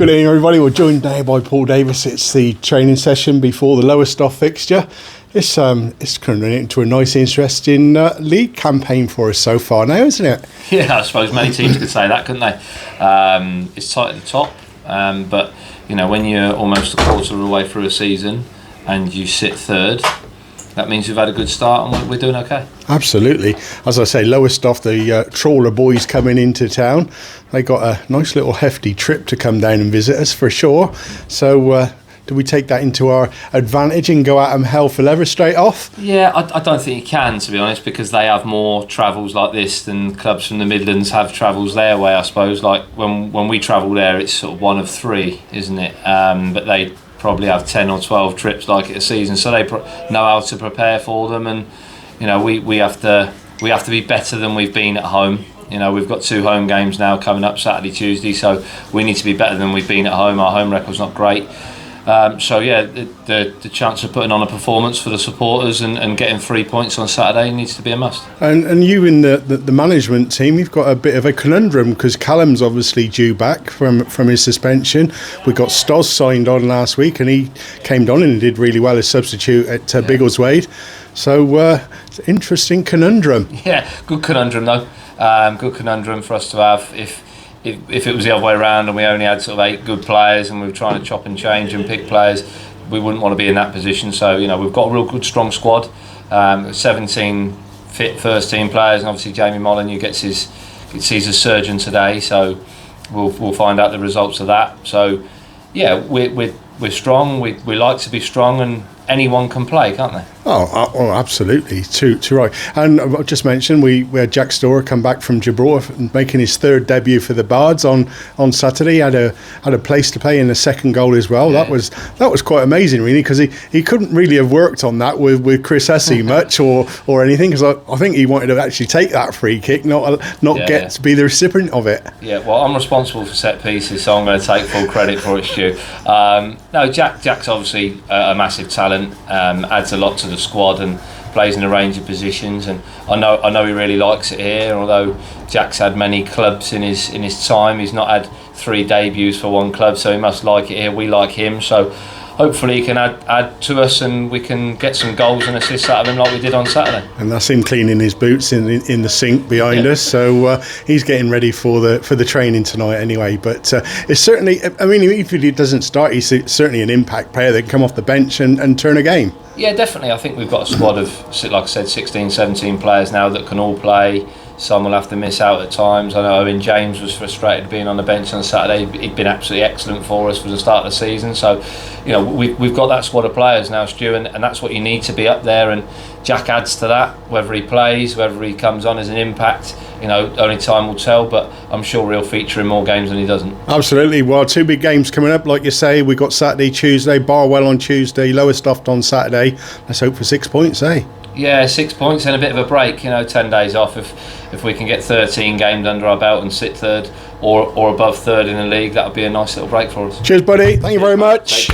Good evening, everybody. We're joined now by Paul Davis. It's the training session before the Lowestoft fixture. It's turning into a nice, interesting league campaign for us so far now, isn't it? Yeah, I suppose many teams could say that, couldn't they? It's tight at the top, but you know, when you're almost a quarter of the way through a season and you sit third, that means we've had a good start and we're doing okay. Absolutely. As I say, Lowestoft, the trawler boys coming into town, they got a nice little hefty trip to come down and visit us for sure. So do we take that into our advantage and go at them hell for leather straight off? Yeah, I don't think you can, to be honest, because they have more travels like this than clubs from the Midlands have travels their way, I suppose. Like when we travel there, it's sort of one of three, isn't it? But they probably have 10 or 12 trips like it a season, so they know how to prepare for them. And you know, we have to be better than we've been at home. You know, we've got 2 home games now coming up Saturday, Tuesday, so we need to be better than we've been at home. Our home record's not great. So yeah, the chance of putting on a performance for the supporters and getting 3 points on Saturday needs to be a must. And you in the management team, you've got a bit of a conundrum because Callum's obviously due back from his suspension. We got Stoz signed on last week and he came on and did really well as substitute at Biggleswade. So it's an interesting conundrum. Yeah, good conundrum though. Good conundrum for us to have. If it was the other way around and we only had sort of 8 good players and we were trying to chop and change and pick players, we wouldn't want to be in that position. So, you know, we've got a real good, strong squad. 17 fit first team players, and obviously Jamie Molyneux sees a surgeon today. So we'll find out the results of that. So yeah, we're strong. We like to be strong, and anyone can play, can't they? Oh, absolutely. Too right. And I just mentioned we had Jack Storer come back from Gibraltar making his 3rd debut for the Bards on Saturday. Had a place to play in the 2nd goal as well. Yeah. That was quite amazing, really, because he couldn't really have worked on that with Chris Hussey much or anything, because I think he wanted to actually take that free kick, not get to be the recipient of it. Yeah, well, I'm responsible for set pieces, so I'm going to take full credit for it, Stu. No, Jack's obviously a massive talent, adds a lot to the squad and plays in a range of positions, and I know he really likes it here. Although Jack's had many clubs in his time, he's not had 3 debuts for one club, so he must like it here. We like him, so hopefully he can add to us and we can get some goals and assists out of him like we did on Saturday. And that's him cleaning his boots in the sink behind us, so he's getting ready for the training tonight anyway. But it's certainly, I mean, even if he doesn't start, he's certainly an impact player that can come off the bench and turn a game. Yeah, definitely. I think we've got a squad of, like I said, 16, 17 players now that can all play. Some will have to miss out at times. I know Owen James was frustrated being on the bench on Saturday. He'd been absolutely excellent for us for the start of the season. So, you know, we've got that squad of players now, Stu, and that's what you need to be up there. And Jack adds to that, whether he plays, whether he comes on as an impact, you know, only time will tell, but I'm sure he'll feature in more games than he doesn't. Absolutely. Well, 2 big games coming up, like you say. We've got Saturday, Tuesday, Barwell on Tuesday, Lowestoft on Saturday. Let's hope for 6 points, eh? Yeah, 6 points and a bit of a break, you know, 10 days off. If we can get 13 games under our belt and sit third or above third in the league, that would be a nice little break for us. Cheers, buddy. Thank you very much.